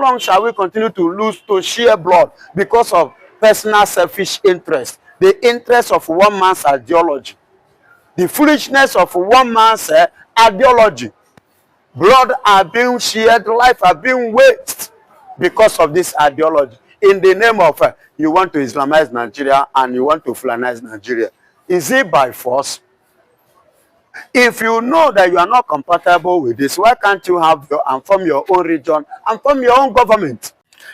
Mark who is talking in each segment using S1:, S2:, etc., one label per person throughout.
S1: long shall we continue to share blood because of personal selfish interest, the interest of one man's ideology, the foolishness of one man's ideology? Blood are being shared, life are being wasted because of this ideology. In the name of you want to Islamize Nigeria and you want to Fulanize Nigeria. Is it by force? If you know that you are not compatible with this, why can't you have and form your own region and form your own government?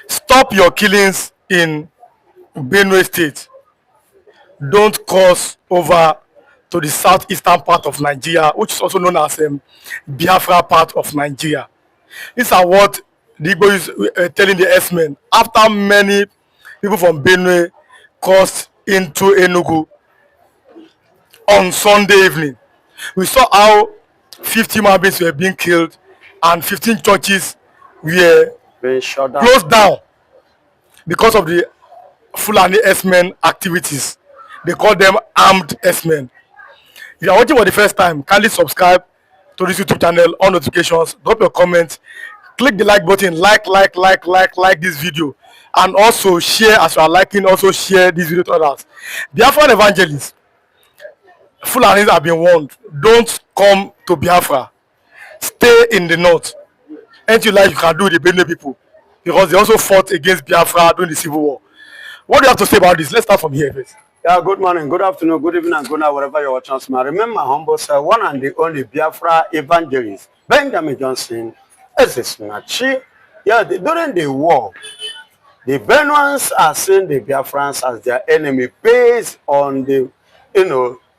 S2: Stop your killings in Benue State. Don't cross over to the southeastern part of Nigeria, which is also known as Biafra part of Nigeria. These are what the Igbo is telling the S-men after many people from Benue crossed into Enugu on Sunday evening. We saw how 50 human beings were being killed and 15 churches were closed down because of the Fulani S-men activities. They call them armed S-men. If you are watching for the first time, kindly subscribe to this YouTube channel, on notifications, drop your comments, click the like button, like this video, and also share. As you are liking, also share this video to others. Biafran evangelists, Fulanis have been warned, don't come to Biafra. Stay in the north. Anything you like, you can do with the Benue people, because they also fought against Biafra during the Civil War. What do you have to say about this? Let's start from here first.
S1: Yeah, good morning, good afternoon, good evening, and good night, wherever you're watching us. Remember, humble sir, one and the only Biafra evangelist, Benjamin Johnson, Nachi. Yeah, during the war, the Benuans are seeing the Biafrans as their enemy based on the,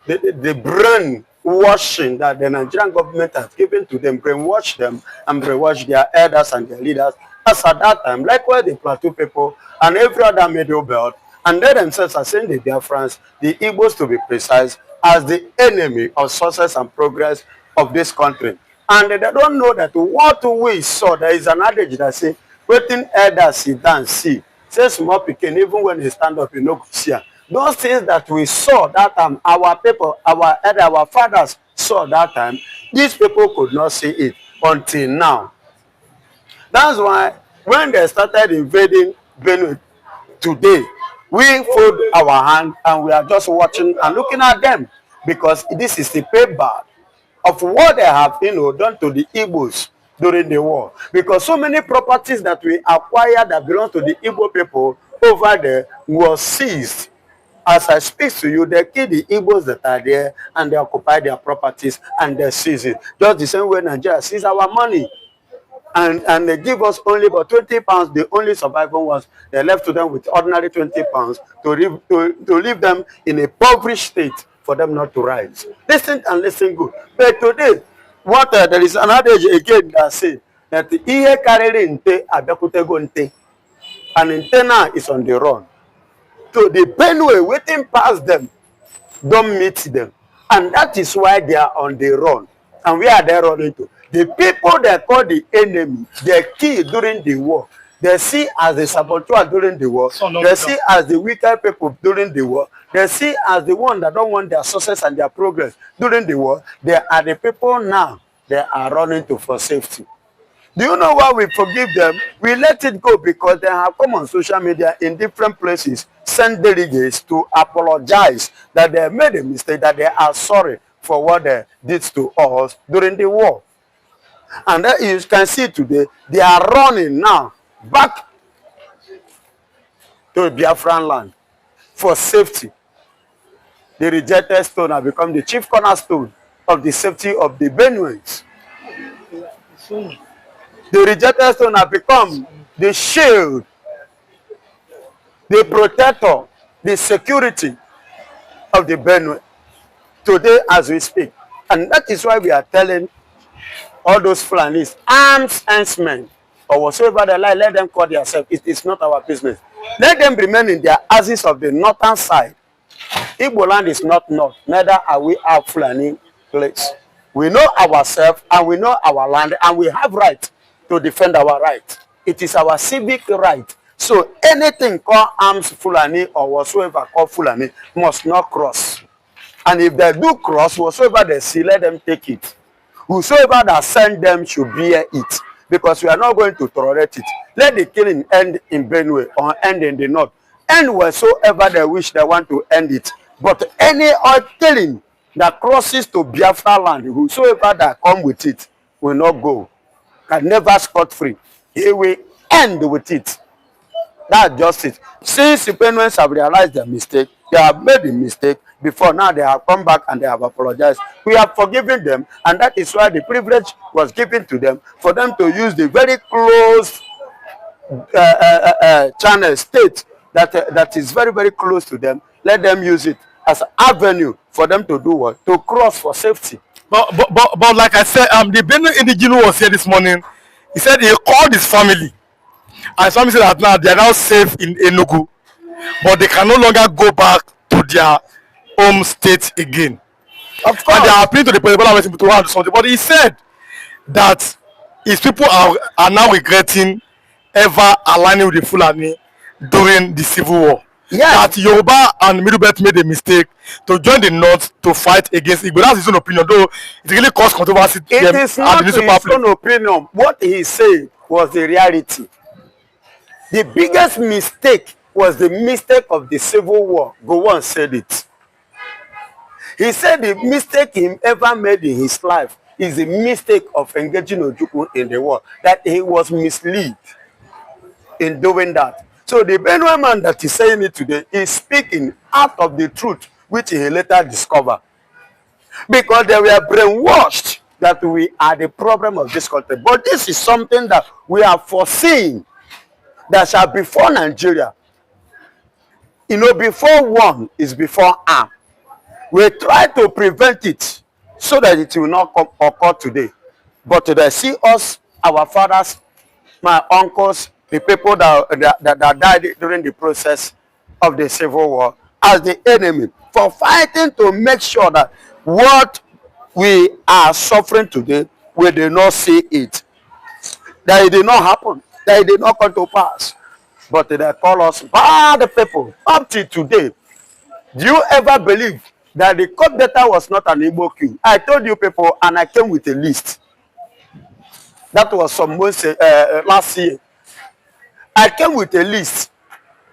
S1: the brain washing that the Nigerian government has given to them, brainwash them and brainwash their elders and their leaders. As at that time, likewise the Plateau people and every other middle belt, and they themselves are saying the Biafrans, the Igbos to be precise, as the enemy of success and progress of this country. And they don't know that what we saw, there is an adage that says, waiting elders sit down see. Say small pikin, even when they stand up, you know, see. Those things that we saw that time, our people, our fathers saw that time, these people could not see it until now. That's why when they started invading Benue today, we fold our hand and we are just watching and looking at them, because this is the payback of what they have, done to the Igbos during the war. Because so many properties that we acquired that belong to the Igbo people over there were seized. As I speak to you, they kill the Igbos that are there and they occupy their properties and they seize it. Just the same way Nigeria seizes our money. And they give us only about 20 pounds, the only surviving ones. They left to them with ordinary 20 pounds to leave them in a impoverished state for them not to rise. Listen and listen good. But today, there is an adage again that says that Ihe karere nte abekutego nte, and nte now is on the run. So the Benue waiting past them, don't meet them. And that is why they are on the run. And where are they running to? The people they call the enemy, they kill during the war. They see as the saboteur during the war. They see as the wicked people during the war. They see as the one that don't want their success and their progress during the war. They are the people now they are running to for safety. Do you know why we forgive them? We let it go because they have come on social media in different places, send delegates to apologize that they made a mistake, that they are sorry for what they did to us during the war. And that you can see today, they are running now back to Biafran land for safety. The rejected stone has become the chief cornerstone of the safety of the Benues. The rejected stone has become the shield, the protector, the security of the Benue today as we speak. And that is why we are telling all those Fulanis, arms and men, or whatsoever they like, let them call themselves. It is not our business. Let them remain in their asses of the northern side. Igbo land is not north, neither are we our Fulani place. We know ourselves and we know our land, and we have right to defend our right. It is our civic right. So anything called arms Fulani or whatsoever called Fulani must not cross. And if they do cross, whatsoever they see, let them take it. Whosoever that send them should bear it. because we are not going to tolerate it. Let the killing end in Benue or end in the north. End wheresoever they wish they want to end it. But any other killing that crosses to Biafra land, whosoever that come with it will not go. Can never scot free. He will end with it. That's just it. Since the Benueans have realized their mistake, they have made a mistake before, now they have come back and they have apologized. We have forgiven them, and that is why the privilege was given to them for them to use the very close channel state that is very, very close to them. Let them use it as an avenue for them to do what? To cross for safety.
S2: But like I said, the Benue indigenous was here this morning. He said he called his family, and his family said that now they are now safe in Enugu, but they can no longer go back to their home state again.
S1: Of course.
S2: And they are appealing to the president to want to do something. But he said that his people are now regretting ever aligning with the Fulani during the civil war.
S1: Yes.
S2: That Yoruba and Middle Belt made a mistake to join the North to fight against Igbo. That's his own opinion, though it really caused controversy.
S1: It is not his own opinion. What he said was the reality. The biggest mistake was the mistake of the civil war. Gowon said it. He said the mistake he ever made in his life is the mistake of engaging Ojukwu in the war. That he was misled in doing that. So the Benue man that is saying it today is speaking out of the truth, which he later discovered. Because they were brainwashed that we are the problem of this country. But this is something that we are foreseeing that shall befall Nigeria. You know, before one is before arm. We try to prevent it so that it will not occur today. But they see us, our fathers, my uncles, the people that died during the process of the civil war as the enemy for fighting to make sure that what we are suffering today, we did not see it. That it did not happen. That it did not come to pass. But they call us bad people. Up to today, do you ever believe that the court data was not an Igbo queue? I told you people, and I came with a list. That was some months last year. I came with a list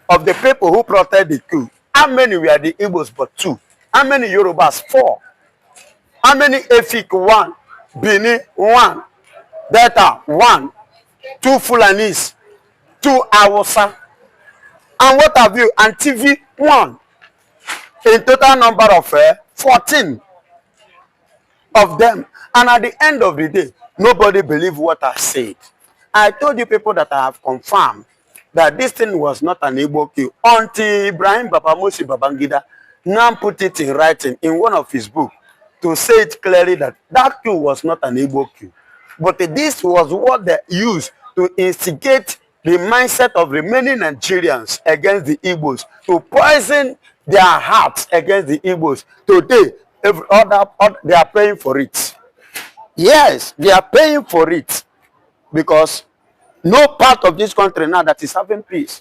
S1: of the people who protected the coup. How many were the Igbos but 2? How many Yorubas? 4. How many Efik? 1. Bini? 1. Delta? 1. 2 Fulanis? 2 Hausa? And what have you? And TV? 1. In total number of 14 of them. And at the end of the day, nobody believed what I said. I told you people that I have confirmed that this thing was not an Igbo coup until Ibrahim Babamosi Babangida now put it in writing in one of his books to say it clearly that that coup was not an Igbo coup. But this was what they used to instigate the mindset of remaining Nigerians against the Igbos, to poison their hearts against the Igbos. Today, they are paying for it. Yes, they are paying for it. Because no part of this country now that is having peace.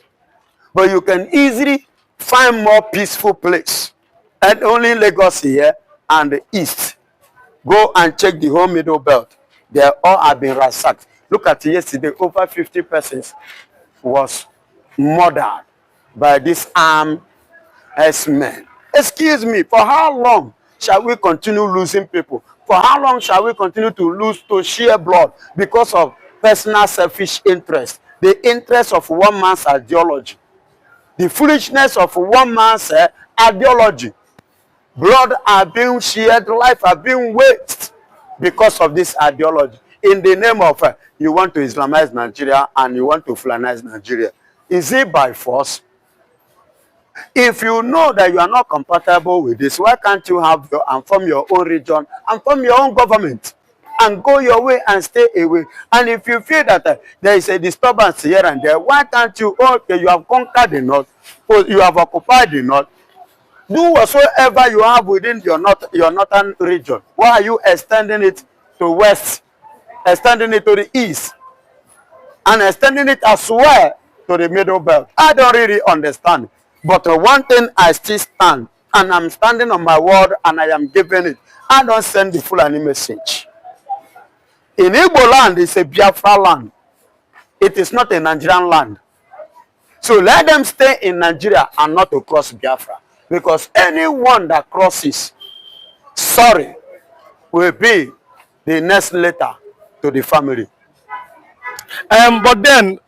S1: But you can easily find more peaceful place. And only Lagos here and the east. Go and check the whole middle belt. They all have been ransacked. Look at yesterday, over 50 persons was murdered by this armed herdsmen. Excuse me, for how long shall we continue losing people? For how long shall we continue to share blood because of personal selfish interest, the interest of one man's ideology, the foolishness of one man's ideology? Blood are being shared, life are being wasted because of this ideology. In the name of you want to Islamize Nigeria and you want to Fulanize Nigeria. Is it by force? If you know that you are not compatible with this, why can't you have and form your own region and form your own government and go your way and stay away? And if you feel that there is a disturbance here and there, why can't you, okay, you have conquered the north, or you have occupied the north, do whatsoever you have within your northern region. Why are you extending it to west, extending it to the east, and extending it as well to the middle belt? I don't really understand. But one thing I still stand, and I'm standing on my word, and I am giving it. I don't send the Fulani message. In Igbo land, it's a Biafra land. It is not a Nigerian land. So let them stay in Nigeria and not to cross Biafra. Because anyone that crosses, sorry, will be the next letter to the family.
S2: But then,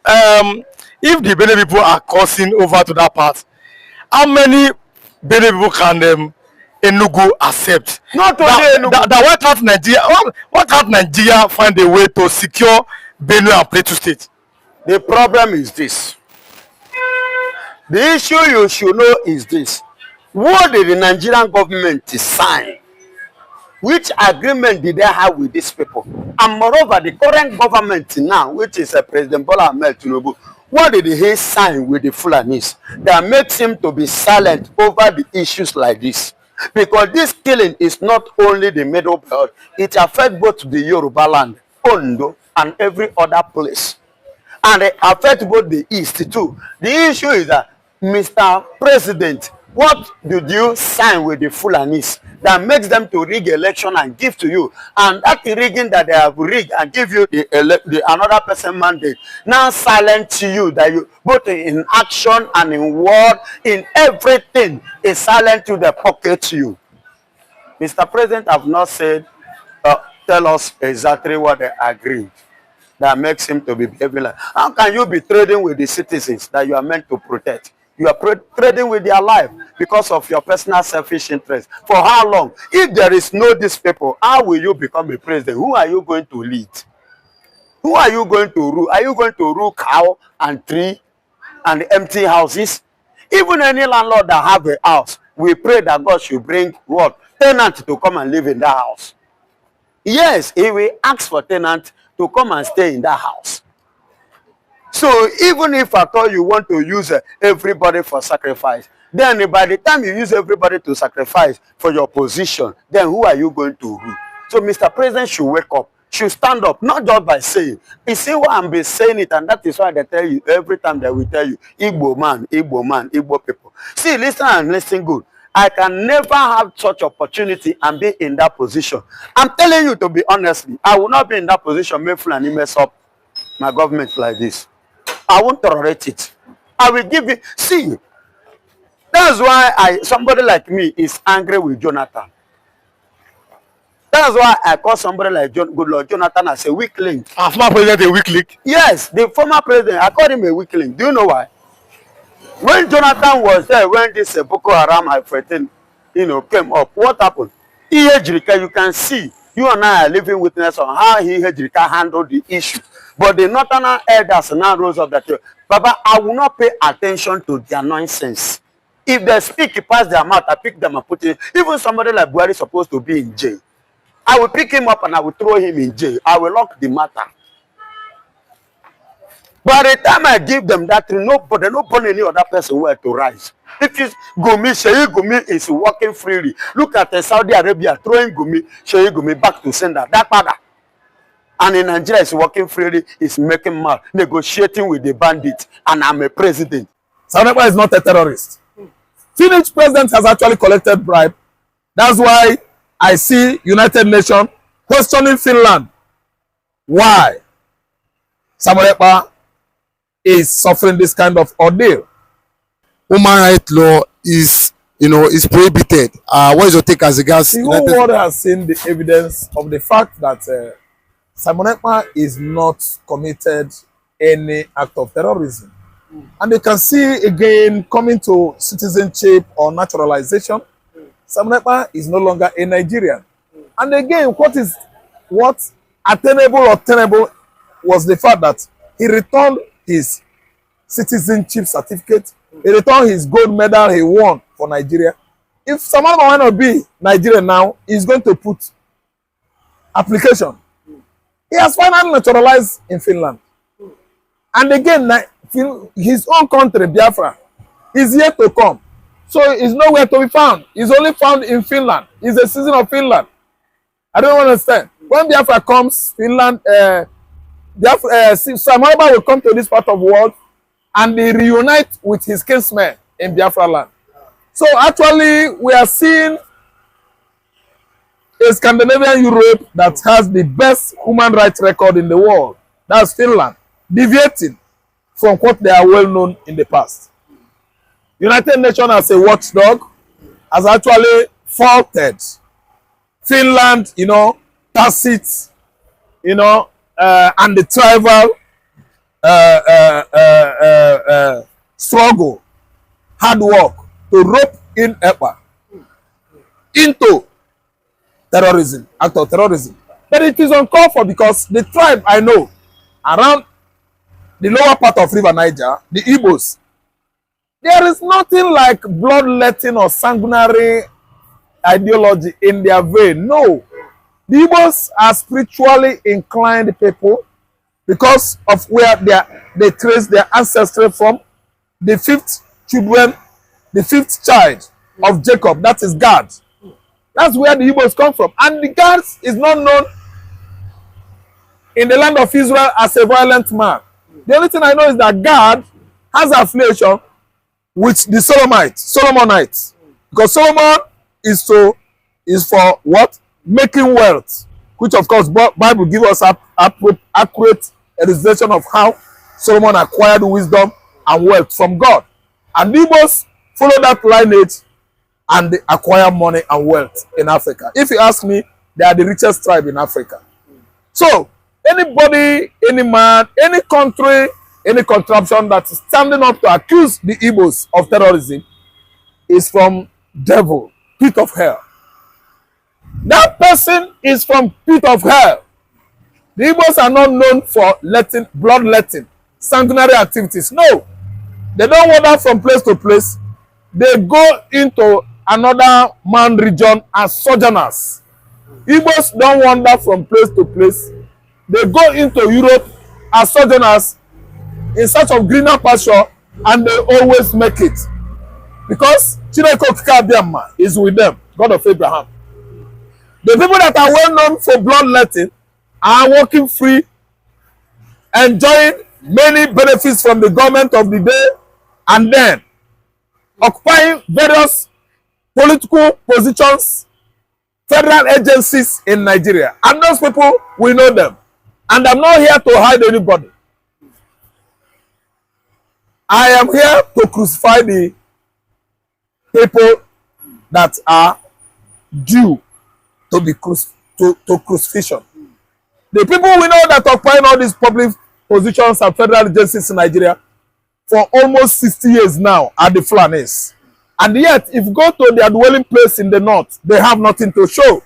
S2: if the Benue people are crossing over to that part, how many Benue people can Enugu accept?
S1: Not only Enugu.
S2: Why can't Nigeria find a way to secure Benue and Plateau State?
S1: The problem is this. The issue you should know is this. What did the Nigerian government sign? Which agreement did they have with these people? And moreover, the current government now, which is President Bola Ahmed Tinubu, what did he sign with the Fulanis that makes him to be silent over the issues like this? Because this killing is not only the Middle Belt, it affects both the Yoruba land, Ondo, and every other place. And it affects both the East too. The issue is that, Mr. President, what did you sign with the Fulanis that makes them to rig election and give to you? And that rigging that they have rigged and give you the another person mandate now silent to you, that you both in action and in word, in everything is silent to the pocket to you. Mr. President have not said, tell us exactly what they agreed that makes him to be behaving like. How can you be trading with the citizens that you are meant to protect? You are trading with their life because of your personal selfish interest. For how long? If there is no these people, how will you become a president? Who are you going to lead? Who are you going to rule? Are you going to rule cow and tree and empty houses? Even any landlord that have a house, we pray that God should bring what? Tenant to come and live in that house. Yes, he will ask for tenant to come and stay in that house. So even if at all you want to use everybody for sacrifice, then by the time you use everybody to sacrifice for your position, then who are you going to rule? So Mr. President should wake up, should stand up, not just by saying. You see why I'm be saying it, and that is why they tell you every time they will tell you, Igbo man, Igbo people. See, listen and listen good. I can never have such opportunity and be in that position. I'm telling you, to be honestly, I will not be in that position, make Fulani mess up my government like this. I won't tolerate it. I will give it. See, that's why somebody like me is angry with Jonathan. That's why I call somebody like Good Lord Jonathan as a weak link.
S2: Our former president a weak link?
S1: Yes, the former president, I call him a weak link. Do you know why? When Jonathan was there, when this Boko Haram I-14, came up, what happened? Ihejirika, you can see, you and I are living witness on how Ihejirika handled the issue. But the northern elders now rose up that, Baba, I will not pay attention to their nonsense. If they speak past their mouth, I pick them and put it. Even somebody like Buhari is supposed to be in jail. I will pick him up and I will throw him in jail. I will lock the matter. By the time I give them that, nobody, no any other person where to rise. If it's Gumi, Sheikh Gumi is walking freely. Look at Saudi Arabia throwing Gumi, Sheikh Gumi back to sender. That father. And in Nigeria is working freely, is making mad, negotiating with the bandits, and I'm a president.
S3: Ekpa is not a terrorist. Finnish president has actually collected bribe. That's why I see United Nations questioning Finland. Why Ekpa is suffering this kind of ordeal?
S4: Human rights law is, is prohibited. What is your take as regards?
S3: The whole world has seen the evidence of the fact that Ekpa is not committed any act of terrorism. And you can see again coming to citizenship or naturalization, Ekpa is no longer a Nigerian. And again, what attainable or tenable was the fact that he returned his citizenship certificate, he returned his gold medal he won for Nigeria. If someone want to be Nigerian now, he's going to put application. He has finally naturalized in Finland. And again, his own country, Biafra, is yet to come. So he's nowhere to be found. He's only found in Finland. He's a citizen of Finland. I don't understand. When Biafra comes, Finland, Ekpa will come to this part of the world and they reunite with his kinsmen in Biafra land. So actually, we are seeing a Scandinavian Europe that has the best human rights record in the world. That's Finland, deviating from what they are well known in the past. United Nations as a watchdog has actually faulted Finland, you know, tacit, you know, and the tribal struggle, hard work to rope in Ekpa into terrorism, act of terrorism. But it is uncalled for because the tribe I know around the lower part of River Niger, the Igbos, there is nothing like bloodletting or sanguinary ideology in their vein. No. The Igbos are spiritually inclined people because of where they trace their ancestry from. The fifth child of Jacob, that is God. That's where the Igbos come from. And the God is not known in the land of Israel as a violent man. The only thing I know is that God has affiliation with the Solomonites. Because Solomon is for what? Making wealth. Which of course Bible gives us accurate illustration of how Solomon acquired wisdom and wealth from God. And the Igbos follow that lineage and they acquire money and wealth in Africa. If you ask me, they are the richest tribe in Africa. So, anybody, any man, any country, any contraption that is standing up to accuse the Igbos of terrorism is from devil, pit of hell. That person is from pit of hell. The Igbos are not known for bloodletting, sanguinary activities. No. They don't wander from place to place. They go into another man region as sojourners. Igbos don't wander from place to place. They go into Europe as sojourners in search of greener pasture, and they always make it. Because Chineke is with them, God of Abraham. The people that are well known for bloodletting are walking free, enjoying many benefits from the government of the day, and then occupying various political positions, federal agencies in Nigeria. And those people, we know them. And I'm not here to hide anybody. I am here to crucify the people that are due to be crucifixion. The people we know that occupying all these public positions and federal agencies in Nigeria for almost 60 years now are the Fulanis. And yet, if you go to their dwelling place in the north, they have nothing to show.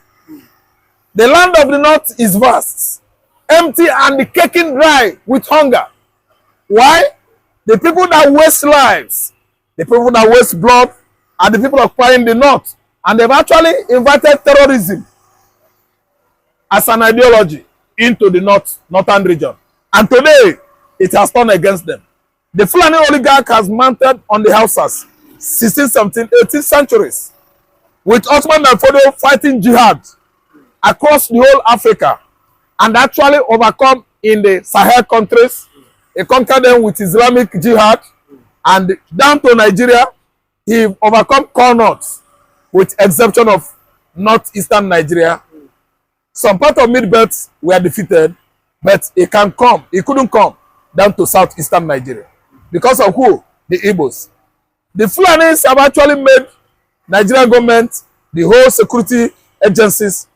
S3: The land of the north is vast, empty and caking dry with hunger. Why? The people that waste lives, the people that waste blood, are the people occupying the north. And they've actually invited terrorism as an ideology into the northern region. And today, it has turned against them. The Fulani oligarch has mounted on the houses 16th, 17th, 18th centuries, with Ottoman and Fodo fighting jihad across the whole Africa, and actually overcome in the Sahel countries. He conquered them with Islamic jihad, and down to Nigeria, he overcome Connaughts, with exception of northeastern Nigeria. Some part of Mid-Belt were defeated, but he couldn't come down to southeastern Nigeria. Because of who? The Igbos. The Fulanis have actually made Nigerian government, the whole security agencies,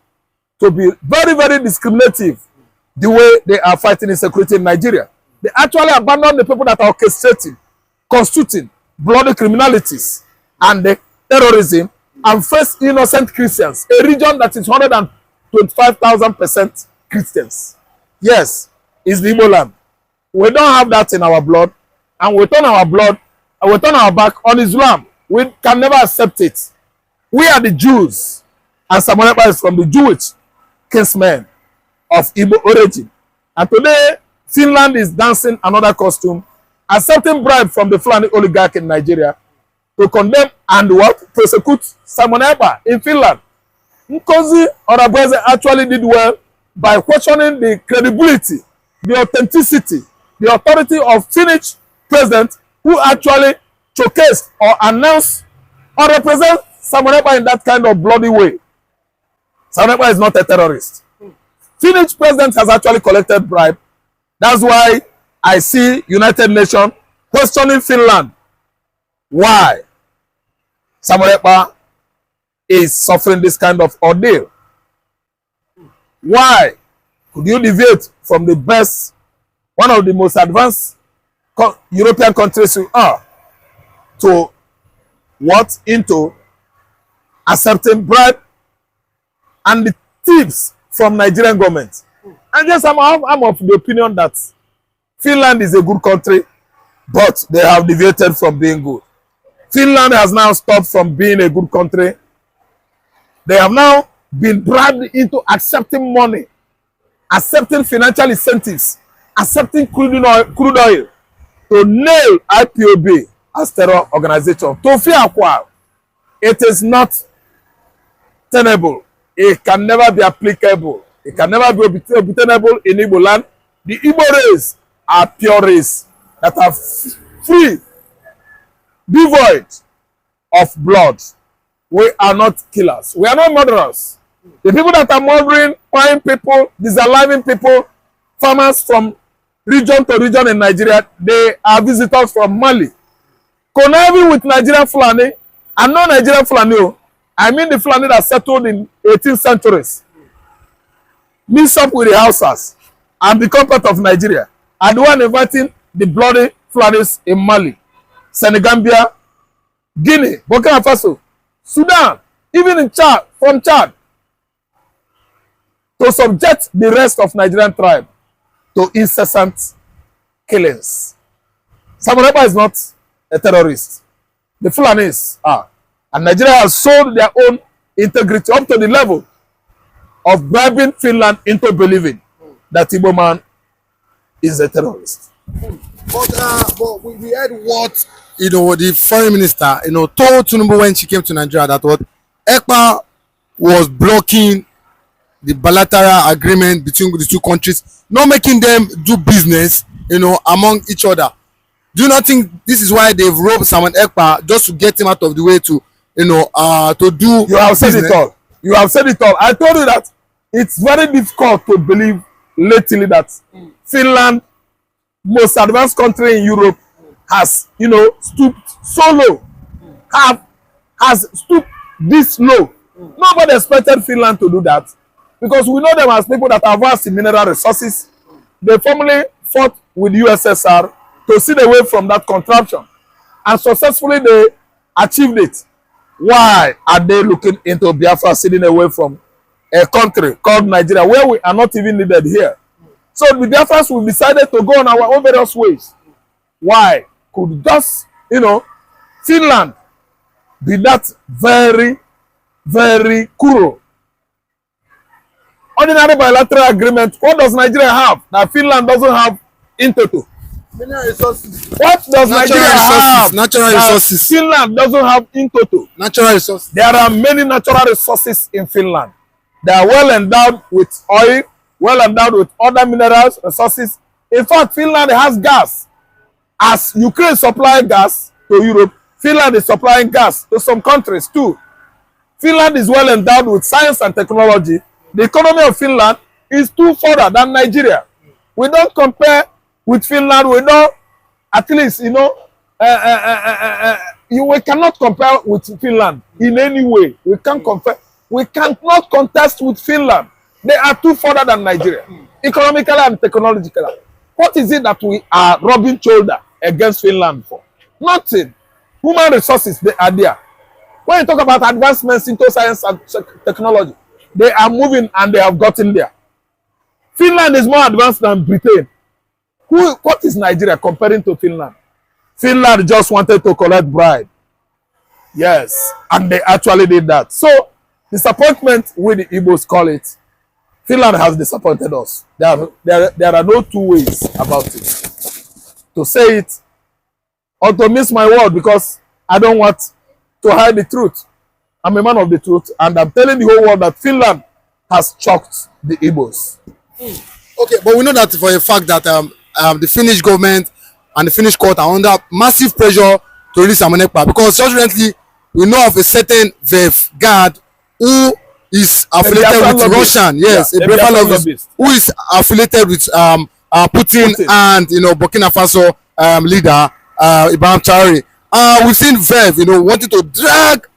S3: to be very, very discriminative the way they are fighting insecurity in Nigeria. They actually abandon the people that are orchestrating, constituting bloody criminalities and the terrorism, and face innocent Christians, a region that is 125,000% Christians. Yes, it's the Igbo land. We don't have that in our blood, and we turn our blood and we turn our back on Islam. We can never accept it. We are the Jews, and Samuel Ekpa is from the Jewish kinsmen of Igbo origin. And today, Finland is dancing another costume, accepting bribe from the Fulani oligarch in Nigeria to condemn and what? Prosecute Samuel Ekpa in Finland. Nkosi Orabweze actually did well by questioning the credibility, the authenticity, the authority of Finnish president who actually showcased or announced or represent Samuel Ekpa in that kind of bloody way. Simon Ekpa is not a terrorist. Finnish president has actually collected bribe. That's why I see United Nations questioning Finland. Why Simon Ekpa is suffering this kind of ordeal? Why could you deviate from the best, one of the most advanced European countries you are, to what? Into accepting bribe and the tips from Nigerian government? And yes, I'm of the opinion that Finland is a good country, but they have deviated from being good. Finland has now stopped from being a good country. They have now been bribed into accepting money, accepting financial incentives, accepting crude oil to nail IPOB as terror organization. To fear, it is not tenable. It can never be applicable. It can never be obtainable in Igbo land. The Igbo race are pure race that are free, devoid of blood. We are not killers. We are not murderers. The people that are murdering, frying people, disaliving people, farmers from region to region in Nigeria, they are visitors from Mali. Conniving with Nigerian Fulani, and not Nigerian Fulani, I mean the Fulani that settled in 18th centuries. Mix up with the Hausas and become part of Nigeria. And the one inviting the bloody Fulanis in Mali, Senegambia, Guinea, Burkina Faso, Sudan, even in Chad, from Chad, to subject the rest of Nigerian tribe to incessant killings. Simon Ekpa is not a terrorist. The Fulanis are. And Nigeria has sold their own integrity up to the level of bribing Finland into believing that Igbo man is a terrorist.
S4: But we heard what the foreign minister told Tinubu when she came to Nigeria, that what Ekpa was blocking the bilateral agreement between the two countries, not making them do business among each other. Do you not think this is why they've robbed Simon Ekpa, just to get him out of the way to to do?
S3: You have said
S4: business?
S3: it all. You have said it all. I told you that it's very difficult to believe lately that Finland, most advanced country in Europe, has stooped so low, has stooped this low. Nobody expected Finland to do that, because we know them as people that are vast in mineral resources. They formerly fought with USSR to sit away from that contraption, and successfully they achieved it. Why are they looking into Biafra, sitting away from a country called Nigeria, where we are not even needed here? So the Biafrans, we decided to go on our own various ways. Why could just Finland be that very, very cruel? Ordinary bilateral agreement. What does Nigeria have that Finland doesn't have in toto?
S4: Mineral resources.
S3: What does Nigeria have
S4: Natural
S3: that
S4: resources.
S3: Finland doesn't have in toto?
S4: Natural resources.
S3: There are many natural resources in Finland. They are well endowed with oil, well endowed with other minerals, resources. In fact, Finland has gas. As Ukraine supplies gas to Europe, Finland is supplying gas to some countries too. Finland is well endowed with science and technology. The economy of Finland is too further than Nigeria. We don't compare with Finland. We don't, at least, we cannot compare with Finland in any way. We can't compare. We cannot contest with Finland. They are too further than Nigeria, economically and technologically. What is it that we are rubbing shoulder against Finland for? Nothing. Human resources, they are there. When you talk about advancements into science and technology, they are moving and they have gotten there. Finland is more advanced than Britain. What is Nigeria comparing to Finland? Finland just wanted to collect bribe. Yes, and they actually did that. So, disappointment, with the Igbos call it, Finland has disappointed us. There are no two ways about it. To say it or to miss my word, because I don't want to hide the truth. I'm a man of the truth, and I'm telling the whole world that Finland has choked the Igbos.
S4: Okay, but we know that for a fact that the Finnish government and the Finnish court are under massive pressure to release Simon Ekpa, because just recently we know of a certain VEF guard who is affiliated
S3: Biafran
S4: with
S3: lobbyist.
S4: Russian. Yes,
S3: Yeah,
S4: a
S3: a
S4: Biafran
S3: Biafran
S4: lobbyist
S3: lobbyist.
S4: who is affiliated with Putin and Burkina Faso leader Ibrahim Traore. We've seen Verve, wanting to drag